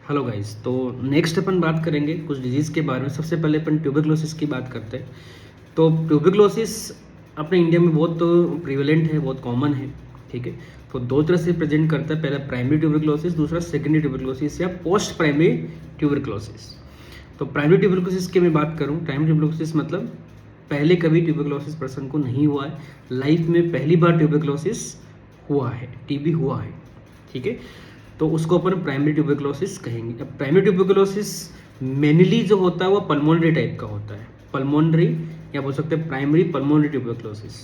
Hello guys, तो next अपन बात करेंगे कुछ डिजीज़ के बारे में। सबसे पहले अपन ट्यूबरक्लोसिस की बात करते हैं। तो ट्यूबरक्लोसिस अपने इंडिया में बहुत प्रिवेलेंट है, बहुत कॉमन है। ठीक है, तो दो तरह से प्रेजेंट करता है, पहला प्राइमरी ट्यूबरक्लोसिस, दूसरा सेकेंडरी ट्यूबरक्लोसिस या पोस्ट प्राइमरी ट्यूबरक्लोसिस। तो प्राइमरी ट्यूबरक्लोसिस की मैं बात करूँ, प्राइमरी ट्यूबरक्लोसिस मतलब पहले कभी ट्यूबरक्लोसिस पर्सन को नहीं हुआ है, लाइफ में पहली बार ट्यूबरक्लोसिस हुआ है, टीबी हुआ है। ठीक है, तो उसको अपन प्राइमरी ट्यूबरक्लोसिस कहेंगे। अब प्राइमरी ट्यूबरक्लोसिस मेनली जो होता है वो पल्मोनरी टाइप का होता है, पल्मोनरी या बोल सकते हैं प्राइमरी पल्मोनरी ट्यूबरक्लोसिस।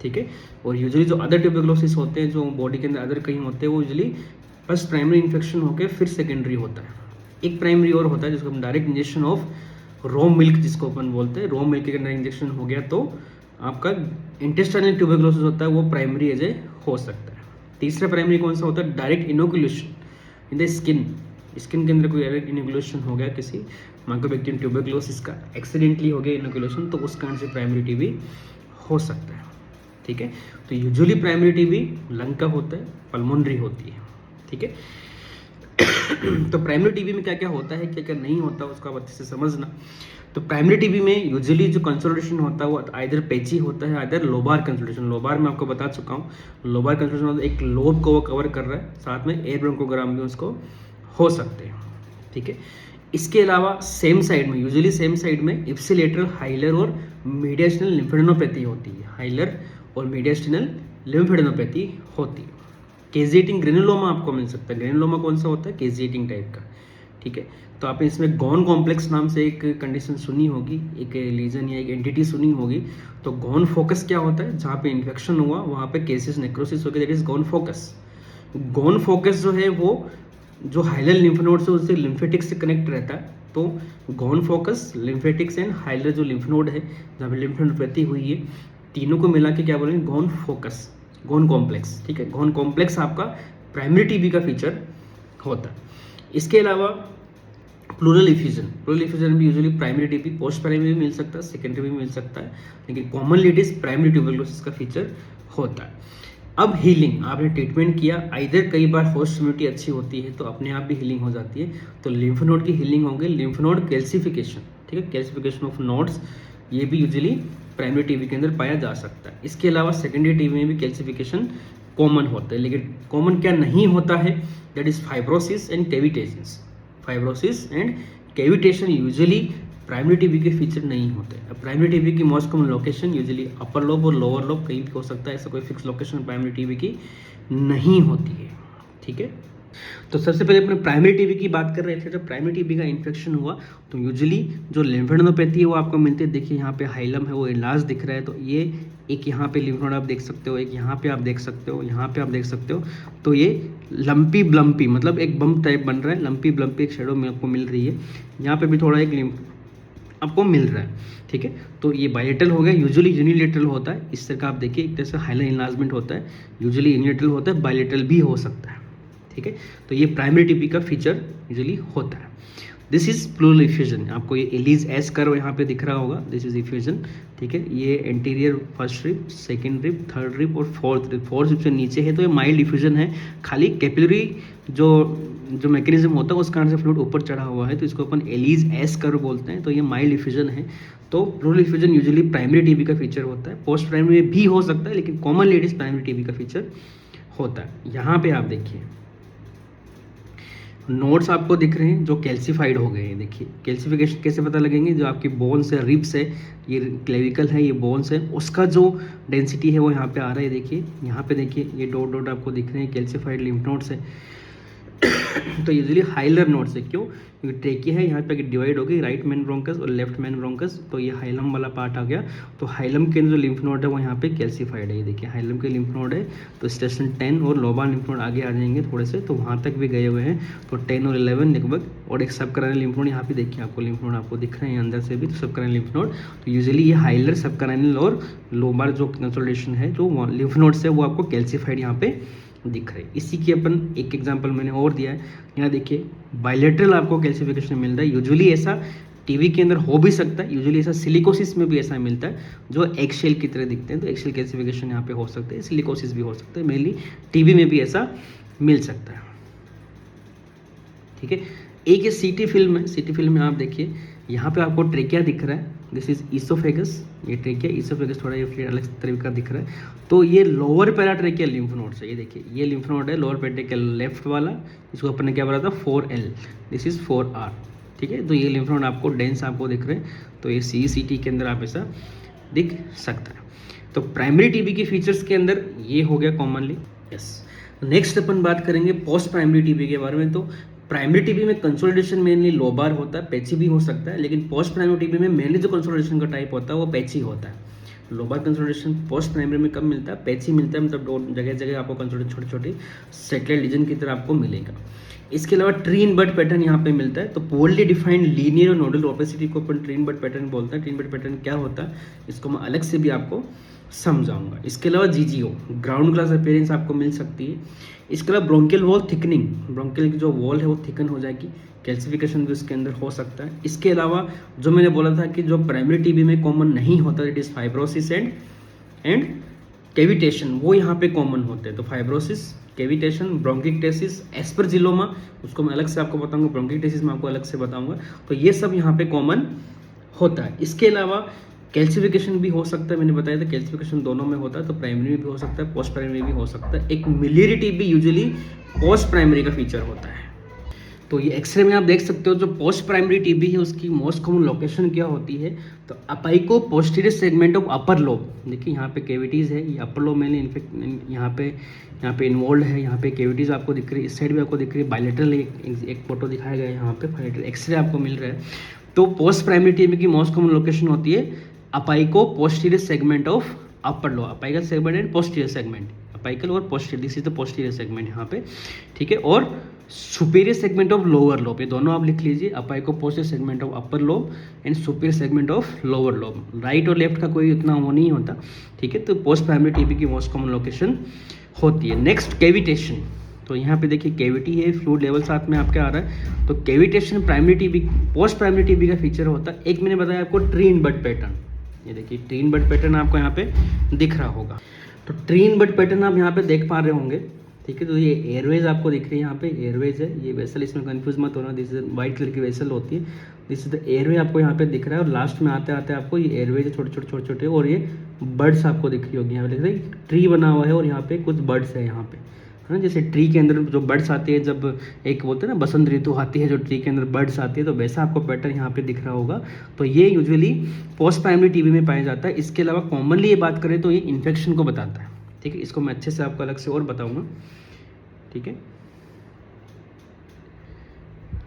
ठीक है, और यूजुअली जो अदर ट्यूबरक्लोसिस होते हैं, जो बॉडी के अंदर अदर कहीं होते हैं, वो यूजुअली फर्स्ट प्राइमरी इन्फेक्शन होकर फिर सेकेंडरी होता है। एक प्राइमरी और होता है जिसको हम direct injection of raw milk जिसको अपन बोलते हैं, रॉ मिल्क के अंदर इंजेक्शन हो गया तो आपका इंटेस्टाइनल ट्यूबरक्लोसिस होता है, वो प्राइमरी एज ए हो सकता है। तीसरा प्राइमरी कौन सा होता है? Direct inoculation in the skin, skin के अंदर कोई डायरेक्ट इनोकुलेशन हो गया किसी माइकोबैक्टीरियम ट्यूबरक्लोसिस का, एक्सीडेंटली हो गया इनोकुलेशन, तो उस कारण से प्राइमरी टीबी हो सकता है। ठीक है, तो यूजुअली प्राइमरी टीबी लंग का होता है, पल्मोनरी होती है। ठीक है, तो प्राइमरी टीबी में क्या क्या होता है, क्या क्या नहीं होता, उसका अच्छे से समझना। तो प्राइमरी टीबी में यूजुअली जो कंसोलिडेशन होता है वो आइदर पैची होता है, आइदर लोबार कंसोलिडेशन। लोबार में आपको बता चुका हूँ, लोबार कंसोलिडेशन मतलब एक लोब को वो कवर कर रहा है, साथ में एयर ब्रोंकोग्राम भी उसको हो सकते हैं। ठीक है, इसके अलावा सेम साइड में, यूजुअली सेम साइड में इप्सिलेटरल, हाइलर और मीडियास्टिनल लिम्फेडेनोपैथी होती है, हाइलर और मीडियास्टिनल लिम्फेडेनोपैथी होती है। केजिएटिंग ग्रेनुलोमा आपको मिल सकता है। ग्रेनुलोमा कौन सा होता है? केजिएटिंग टाइप का। ठीक है, तो आपने इसमें गॉन कॉम्प्लेक्स नाम से एक कंडीशन सुनी होगी, एक लीजन या एक एंटिटी सुनी होगी। तो गॉन फोकस क्या होता है? जहाँ पे इन्फेक्शन हुआ वहाँ पे केसेस नेक्रोसिस हो गया, that is gone focus. Gone focus जो है वो जो हाइलर लिम्फ नोड से उससे लिम्फेटिक्स से कनेक्ट रहता है। तो gone focus, lymphatics and hilar जो लिम्फ नोड है जहाँ पे लिम्फ नोडपैथी हुई है, तीनों को मिला के क्या बोलेंगे? Gone focus, gone complex. ठीक है, गॉन कॉम्प्लेक्स आपका प्राइमरी टीबी का फीचर होता है। इसके अलावा प्लूरल इफ्यूजन, प्लूरल इफ्यूजन भी usually primary TB, post primary भी मिल सकता है, सेकेंडरी भी मिल सकता है, लेकिन commonly it is primary tuberculosis का फीचर होता है। अब हीलिंग, आपने ट्रीटमेंट किया, आइदर कई बार होस्ट इम्यूनिटी अच्छी होती है तो अपने आप भी हीलिंग हो जाती है, तो लिम्फ नोड की हीलिंग होगी। लिम्फ नोड कैल्सिफिकेशन, ठीक है, कैल्सिफिकेशन ऑफ नोड्स, ये भी यूजुअली प्राइमरी टीबी के अंदर पाया जा सकता है। इसके अलावा सेकेंडरी टीबी में भी कैल्सिफिकेशन कॉमन होता है, लेकिन कॉमन क्या नहीं होता है? That is fibrosis and cavitations. Fibrosis and cavitation usually primary TB के फीचर नहीं होते। अब प्राइमरी टीबी की most common location usually upper lobe और लोअर लोब कहीं भी हो सकता है, ऐसा कोई फिक्स लोकेशन प्राइमरी टीबी की नहीं होती है। ठीक है, तो सबसे पहले अपने प्राइमरी टीबी की बात कर रहे थे। जब प्राइमरी टीबी का इन्फेक्शन हुआ तो यूजुअली जो लिम्फेडेनोपैथी है वो आपको मिलती है। देखिए यहाँ पे हाइलम है, वो इलाज दिख रहा है, तो ये एक यहाँ पे लिम्फ नोड आप देख सकते हो, एक यहाँ पे आप देख सकते हो, यहाँ पे आप देख सकते हो। तो ये लंपी ब्लम्पी मतलब एक बम्प टाइप बन रहा है, लंपी ब्लम्पी एक शेडो में आपको मिल रही है। यहाँ पे भी थोड़ा एक लिम्फ आपको मिल रहा है। ठीक है, तो ये बायलेटरल हो गया, यूजुअली यूनिलेटरल होता है। इस तरह का आप देखिए, एक तरह से हाइलर इनलार्जमेंट होता है, यूजुअली यूनिलेटरल होता है, बायलेटरल भी हो सकता है। ठीक है, तो ये प्राइमरी टीबी का फीचर यूजुअली होता है। दिस इज प्लूरल इफ्यूजन, आपको ये एलिज एस कर्व यहाँ पे दिख रहा होगा, दिस इज इफ्यूजन। ठीक है, ये anterior first rib, second rib, third rib और फोर्थ रिब, फोर्थ रिब से नीचे है, तो ये माइल्ड इफ्यूजन है। खाली कैपिलरी जो मैकेनिज्म होता है उस कारण से फ्लूइड ऊपर चढ़ा हुआ है, तो इसको अपन एलिज एस कर्व बोलते हैं, तो ये माइल्ड इफ्यूजन है। तो pleural effusion usually primary TB का फीचर होता है, पोस्ट प्राइमरी में भी हो सकता है, लेकिन commonly it is primary TB का फीचर होता है। यहाँ पे आप देखिए नोड्स आपको दिख रहे हैं जो कैल्सिफाइड हो गए हैं। देखिए कैल्सिफिकेशन कैसे पता लगेंगे? जो आपकी बोन्स है, रिब्स है, ये क्लेविकल है, ये बोन्स है, उसका जो डेंसिटी है वो यहाँ पे आ रहा है। देखिए यहाँ पे देखिए ये डॉट डॉट आपको दिख रहे हैं, कैल्सिफाइड लिम्फ नोड्स है। तो यूजुअली हाइलर नोड्स है, क्यों? क्योंकि ट्रेकी है, यहाँ पे डिवाइड हो गई, राइट मेन ब्रोंकस और लेफ्ट मेन ब्रोंकस, तो ये हाइलम वाला पार्ट आ गया। तो हाइलम के जो लिम्फ नोड है वो यहाँ पे कैल्सिफाइड है। ये देखिए हाइलम के लिम्फ नोड है, तो स्टेशन 10 और लोबार लिम्फ नोड आगे आ जाएंगे थोड़े से, तो वहाँ तक भी गए हुए हैं, तो 10 और 11 लगभग। और एक सबकराइनल लिम्फ नोड यहाँ पे देखिए, आपको लिम्फ नोड आपको दिख रहे हैं अंदर से भी, तो सबकराइनल लिम्फ नोड। तो यूजुअली ये हाइलर, सबकराइनल और लोबार जो कंसोलिडेशन है, जो लिम्फ नोड्स है वो आपको कैल्सिफाइड यहाँ पे दिख रहे हैं। इसी की अपन एक एग्जांपल मैंने और दिया है, यहाँ देखिए बायलेटरल आपको कैल्सिफिकेशन मिल रहा है। यूजुअली ऐसा टीबी के अंदर हो भी सकता है, यूजुअली ऐसा सिलिकोसिस में भी ऐसा मिलता है, जो एक्सेल की तरह दिखते हैं, तो एक्सेल कैल्सिफिकेशन यहाँ पे हो सकता है, सिलिकोसिस भी हो सकता है, मेनली टीबी में भी ऐसा मिल सकता है। ठीक है। एक ये सीटी फिल्म है, सीटी फिल्म में आप देखिए यहाँ पे आपको ट्रेकिया दिख रहा है, दिस इज ईसोफेगस, ये ट्रेकिया ईसोफेगस थोड़ा ये फिर अलग तरीका दिख रहा है। तो ये लोअर पैराट्रेकियल लिम्फ नोड्स है, ये देखिए ये लिम्फ नोड है लोअर पैराट्रेकियल लेफ्ट वाला, इसको अपन ने क्या बोला था 4L, दिस इज 4R, ठीक है। तो ये लिम्फ नोड आपको डेंस आपको दिख रहे हैं, तो ये CCT के अंदर आप ऐसा दिख सकता है। तो प्राइमरी टीबी के फीचर्स के अंदर ये हो गया कॉमनली, यस। नेक्स्ट अपन बात करेंगे पोस्ट प्राइमरी टीबी के बारे में। तो प्राइमरी टीबी में कंसोलिडेशन मेनली लोबार होता है, पैची भी हो सकता है, लेकिन पोस्ट प्राइमरी टीबी में मेनली जो कंसोलिडेशन का टाइप होता है वो पैची होता है। लोबार कंसोलिडेशन पोस्ट प्राइमरी में कम मिलता है, पैची मिलता है, मतलब दो जगह जगह आपको कंसोलिडेशन छोटे छोटे सेटेलाइट लीजन की तरह आपको मिलेगा। इसके अलावा ट्री इन बड पैटर्न यहाँ पे मिलता है। तो पोरली डिफाइंड लीनियर और नोडल ओपेसिटी को अपन ट्री इन बड पैटर्न बोलते हैं। ट्री इन बड पैटर्न क्या होता है इसको मैं अलग से भी आपको समझाऊंगा। इसके अलावा GGO ग्राउंड ग्लास अपीयरेंस आपको मिल सकती है। इसके अलावा ब्रोंकियल वॉल थिकनिंग, ब्रोंकियल की जो वॉल है वो थिकन हो जाएगी, कैल्सिफिकेशन भी उसके अंदर हो सकता है। इसके अलावा जो मैंने बोला था कि जो प्राइमरी टीबी में कॉमन नहीं होता it is fibrosis and cavitation, वो यहाँ पे कॉमन होते हैं। तो फाइब्रोसिस, कैविटेशन, ब्रोंकिक्टेसिस, एस्परजिलोमा उसको मैं अलग से आपको बताऊंगा, ब्रोंकिक्टेसिस मैं आपको अलग से बताऊंगा। तो ये सब यहाँ पे कॉमन होता है। इसके अलावा कैल्सिफिकेशन भी हो सकता है, मैंने बताया था कैल्सिफिकेशन दोनों में होता है, तो प्राइमरी में भी हो सकता है, पोस्ट प्राइमरी में भी हो सकता है। एक miliary TB usually post primary का फीचर होता है। तो ये एक्सरे में आप देख सकते हो जो पोस्ट प्राइमरी टीबी है उसकी मोस्ट कॉमन लोकेशन क्या होती है, तो apico posterior segment of upper lobe. देखिए यहाँ पे कैविटीज़ है, ये अपर लोब में इनफेक्ट यहाँ पे इन्वॉल्व है, यहाँ पे कैविटीज़ आपको दिख रही है, इस साइड भी आपको दिख रही है, बायलेटरल एक फोटो दिखाया गया है, यहाँ पे बायलेटरल एक्सरे आपको मिल रहा है। तो पोस्ट प्राइमरी टीबी की मोस्ट कॉमन लोकेशन होती है apico posterior segment of upper lobe, apical segment and posterior segment, apical और posterior, this is the posterior segment यहाँ पे, ठीक है। और superior segment of lower lobe, ये दोनों आप लिख लीजिए, apico posterior segment of upper lobe and superior segment of lower lobe. Right और लेफ्ट का कोई उतना वो नहीं होता, ठीक है। तो पोस्ट प्राइमरी टीबी की मोस्ट कॉमन लोकेशन होती है। नेक्स्ट कैविटेशन, तो यहाँ पे देखिए कैविटी है, फ्लूइड लेवल साथ में आपके आ रहा है। तो cavitation primary TB, post primary TB का फीचर होता है। एक मैंने बताया आपको ट्री इन बड पैटर्न, ये देखिए ट्री इन बड पैटर्न आपको यहाँ पे दिख रहा होगा। तो ट्री इन बड पैटर्न आप यहाँ पे देख पा रहे होंगे, ठीक है। तो ये एयरवेज आपको दिख रही है, यहाँ पे एयरवेज है, ये वेसल, इसमें कंफ्यूज मत होना, दिस इज वाइट कलर की वेसल होती है, दिस इज द एयरवे आपको यहाँ पे दिख रहा है। और लास्ट में आते आते आपको ये एयरवेज छोटे छोटे और ये बर्ड्स आपको दिख रही होगी, यहाँ पे देख रहे हैं ट्री बना हुआ है और यहाँ पे कुछ बर्ड्स है यहाँ पे, है ना। जैसे ट्री के अंदर जो बर्ड्स आती है, जब एक बोलते हैं ना बसंत ऋतु आती है जो ट्री के अंदर बर्ड्स आती है, तो वैसा आपको पैटर्न यहाँ पे दिख रहा होगा। तो ये यूजुअली पोस्ट प्राइमरी टीबी में पाया जाता है। इसके अलावा कॉमनली ये बात करें तो ये इन्फेक्शन को बताता है, ठीक है। इसको मैं अच्छे से आपको अलग से और बताऊंगा, ठीक है।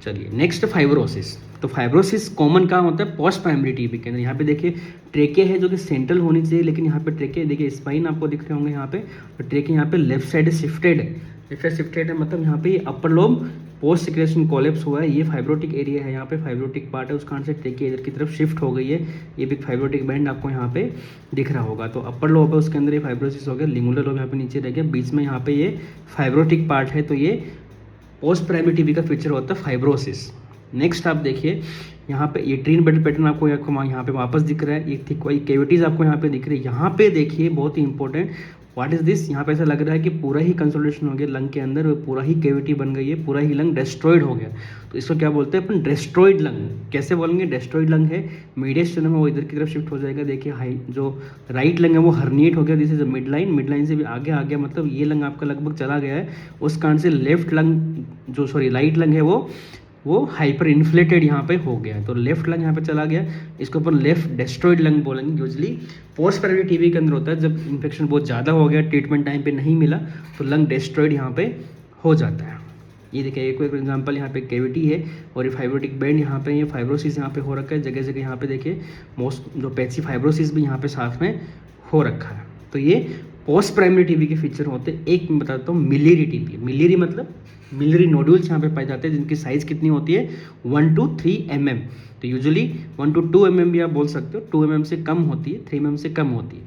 चलिए नेक्स्ट फाइब्रोसिस। तो फाइब्रोसिस कॉमन कहाँ होता है, पोस्ट प्राइमरी टीबी के अंदर। यहाँ पे देखिए ट्रेके है जो कि सेंट्रल होनी चाहिए, लेकिन यहाँ पे ट्रेके देखिए स्पाइन आपको दिख रहे होंगे यहाँ पे, तो ट्रेके यहाँ पे लेफ्ट साइड शिफ्टेड है, लेफ्ट साइड शिफ्टेड है, मतलब यहाँ पे upper lobe post secretion collapse हुआ है, ये फाइब्रोटिक एरिया है, यहाँ पे फाइब्रोटिक पार्ट है, उस कारण से ट्रेके इधर की तरफ शिफ्ट हो गई है। ये भी फाइब्रोटिक बैंड आपको यहाँ पे दिख रहा होगा। तो अपर लोब है उसके अंदर ये फाइब्रोसिस हो गया, लिंगुलर लोब यहाँ पे नीचे रह गया, बीच में यहाँ पे ये फाइब्रोटिक पार्ट है। तो ये पोस्ट प्राइमरी टीबी का फीचर होता है फाइब्रोसिस। नेक्स्ट आप देखिए यहाँ पे ये ट्री इन बड पैटर्न आपको यहाँ पे वापस दिख रहा है, ये थिक वाली कैविटीज आपको यहाँ पे दिख रही है। यहाँ पे देखिए बहुत ही इंपॉर्टेंट, व्हाट इज दिस, यहाँ पे ऐसा लग रहा है कि पूरा ही कंसोलिडेशन हो गया लंग के अंदर, वो पूरा ही कैविटी बन गई है, पूरा ही लंग डिस्ट्रॉयड हो गया। तो इसको क्या बोलते हैं अपन, डिस्ट्रॉयड लंग। कैसे बोलेंगे, डिस्ट्रॉयड लंग है, मीडियम है वो इधर की तरफ शिफ्ट हो जाएगा। देखिए हाई जो राइट लंग है वो हर्निएट हो गया, this is mid line, mid line से भी आगे आ गया, मतलब ये लंग आपका लगभग चला गया है। उस कारण से लेफ्ट लंग जो राइट लंग है वो हाइपर इन्फ्लेटेड यहाँ पे हो गया, तो लेफ्ट लंग यहाँ पे चला गया, इसको अपन लेफ्ट डिस्ट्रॉयड लंग बोलेंगे। यूजली पोस्ट प्राइमरी टीबी के अंदर होता है, जब इन्फेक्शन बहुत ज़्यादा हो गया, ट्रीटमेंट टाइम पे नहीं मिला, तो लंग डिस्ट्रॉयड यहाँ पे हो जाता है। ये देखिए एक एग्जांपल, यहाँ पे कैविटी है और ये फाइब्रोटिक बैंड यहाँ पे, ये फाइब्रोसिस यहाँ पे हो रखा है जगह जगह। यहाँ पे देखिए मोस्ट जो पैची फाइब्रोसिस भी यहाँ पे साथ में हो रखा है। तो ये पोस्ट प्राइमरी टीबी के फीचर होते हैं। एक मैं बताता हूँ मिलियरी टीबी, मिलियरी मतलब मिलियरी नोड्यूल्स यहाँ पे पाए जाते हैं, जिनकी साइज कितनी होती है 1 to 3 mm। तो यूजुअली 1 to 2 mm भी आप बोल सकते हो, 2 mm से कम होती है, 3 mm से कम होती है।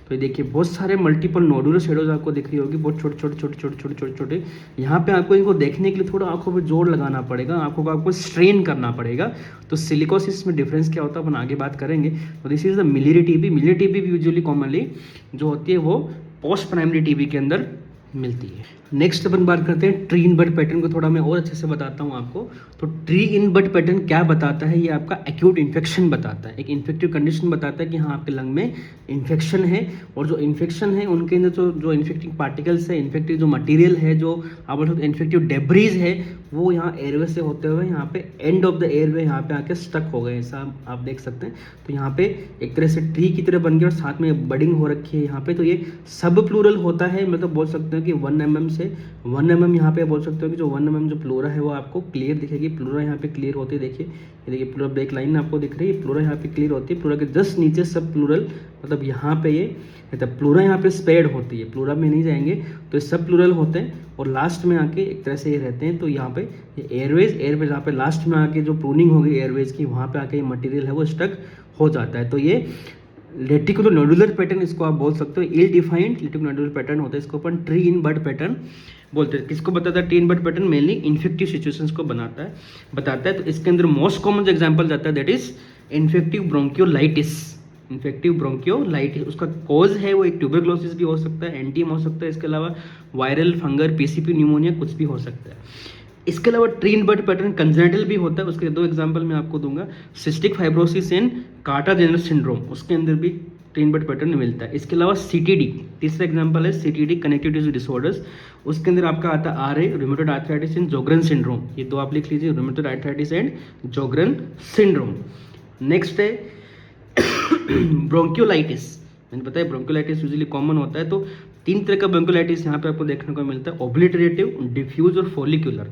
तो ये देखिए बहुत सारे मल्टीपल नोडुलर शेडोज आपको दिख रही होगी, बहुत छोटे छोटे छोटे छोटे छोटे छोटे छोटे। यहाँ पे आपको इनको देखने के लिए थोड़ा आंखों पे जोर लगाना पड़ेगा, आंखों को आपको स्ट्रेन करना पड़ेगा। तो सिलिकोसिस में डिफरेंस क्या होता है अपन आगे बात करेंगे। तो this is the miliary TB. Miliary TB भी यूजुअली कॉमनली जो होती है वो पोस्ट प्राइमरी टीबी के अंदर मिलती है। नेक्स्ट अपन बात करते हैं ट्री इन बड पैटर्न को, थोड़ा मैं और अच्छे से बताता हूँ आपको। तो ट्री इन बड पैटर्न क्या बताता है, ये आपका एक्यूट इन्फेक्शन बताता है, एक इन्फेक्टिव कंडीशन बताता है कि हाँ आपके लंग में इन्फेक्शन है, और जो इन्फेक्शन है उनके अंदर जो इन्फेक्टिंग पार्टिकल्स है, इन्फेक्टिव जो मटेरियल है, जो आप बोल सकते इन्फेक्टिव डेब्रीज है, वो यहाँ एयरवे से होते हुए यहाँ पे एंड ऑफ द एयरवे यहाँ पे आके स्टक हो गए, ऐसा आप देख सकते हैं। तो यहाँ पे एक तरह से ट्री की तरह बन गया और साथ में बडिंग हो रखी है यहाँ पे। तो ये सब प्लूरल होता है, मतलब बोल सकते हैं कि 1 mm से 1 mm यहाँ पे बोल सकते हो कि जो 1 mm जो प्लूरा है वो आपको क्लियर दिखेगी। प्लूरा यहाँ पे क्लियर होती है, देखिए ये देखिए प्लूरा ब्रेक लाइन आपको दिख रही है, प्लूरा यहाँ पे क्लियर होती है। प्लूरा के जस्ट नीचे सब प्लूरल, मतलब यहाँ पे ये मतलब प्लूरा यहाँ पे स्प्रेड होती है, प्लूरा में नहीं जाएंगे तो ये सब प्लूरल होते हैं और लास्ट में आके एक तरह से ये रहते हैं। तो यहाँ पे ये एयरवेज यहाँ पे लास्ट में आके जो प्रूनिंग होगी एयरवेज की, वहाँ पे आके ये मटेरियल है वो स्टक हो जाता है। तो ये रेटिकुलो-नोडुलर पैटर्न इसको आप बोल सकते हो, इल डिफाइंड रेटिकुलो-नोडुलर पैटर्न होता है, इसको अपन ट्री इन बड पैटर्न बोलते हैं। किसको बताता है tree in bud pattern? Mainly infective situations को बताता है। तो इसके अंदर मोस्ट कॉमन जो एग्जांपल जाता है that is infective bronchiolitis. Infective bronchiolitis उसका कॉज है वो एक ट्यूबरक्लोसिस भी हो सकता है, एंटीएम हो सकता है, इसके अलावा वायरल फंगर पीसीपी न्यूमोनिया कुछ भी हो सकता है। इसके अलावा tree in bud pattern congenital भी होता है, उसके 2 एग्जांपल मैं आपको दूंगा, cystic fibrosis and Kartagener's syndrome, उसके अंदर भी ट्री इन बड पैटर्न मिलता है। इसके अलावा सीटीडी, तीसरा एग्जांपल है सीटीडी कनेक्टिव टिश्यू डिसऑर्डर्स, उसके अंदर आपका आता है RA rheumatoid arthritis and Sjogren syndrome, ये 2 आप लिख लीजिए, rheumatoid arthritis and Sjogren syndrome. Next है ब्रोंकियोलाइटिस, मैंने बताया ब्रोंकियोलाइटिस यूजुअली कॉमन होता है। तो 3 तरह का ब्रोंकियोलाइटिस यहाँ पे आपको देखने को मिलता है, ऑब्लिटरेटिव, डिफ्यूज और फॉलिकुलर।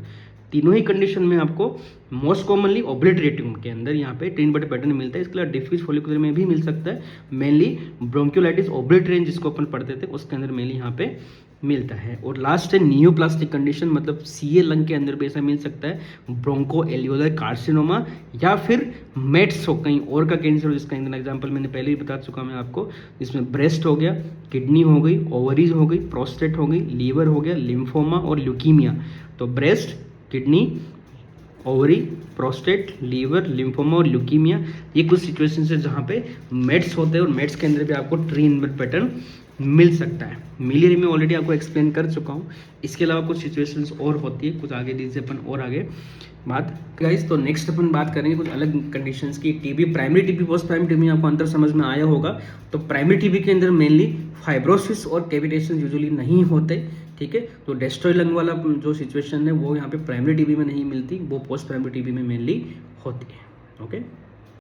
तीनों ही कंडीशन में आपको मोस्ट कॉमनली ऑब्लिटरेटिव के अंदर यहाँ पे ट्री इन बड पैटर्न मिलता है, इसके अलावा डिफ्यूज फॉलिकुलर में भी मिल सकता है। मेनली ब्रोंकियोलाइटिस ऑब्लिटरेंट जिसको अपन पढ़ते थे उसके अंदर मेनली यहाँ पे मिलता है। और लास्ट है नियोप्लास्टिक कंडीशन, मतलब सीए लंग के अंदर भी ऐसा मिल सकता है, ब्रोंको एल्वियोलर कार्सिनोमा, या फिर मेट्स हो कहीं और का कैंसर हो, जिसका एग्जांपल मैंने पहले ही बता चुका मैं आपको, जिसमें ब्रेस्ट हो गया, किडनी हो गई, ओवरीज हो गई, प्रोस्टेट हो गई, लीवर हो गया, लिम्फोमा और ल्यूकीमिया। तो breast, kidney, ovary, prostate, liver, lymphoma और ल्यूकीमिया, ये कुछ सिचुएशन है जहाँ पे मेट्स होते हैं और मेट्स के अंदर भी आपको ट्री इन बड पैटर्न मिल सकता है। मिलियरी में ऑलरेडी आपको एक्सप्लेन कर चुका हूँ, इसके अलावा कुछ सिचुएशंस और होती है, कुछ आगे दीजिए अपन और आगे बात गाइस। तो नेक्स्ट अपन बात करेंगे कुछ अलग कंडीशंस की। TB, primary TB, post primary TB, आपको अंतर समझ में आया होगा। तो प्राइमरी टीबी के अंदर मेनली फाइब्रोसिस और कैविटेशन यूजुअली नहीं होते, ठीक है। तो डेस्ट्रॉय लंग वाला जो सिचुएशन है वो यहाँ पे प्राइमरी टीबी में नहीं मिलती, वो पोस्ट प्राइमरी टीबी में मेनली होती है। ओके।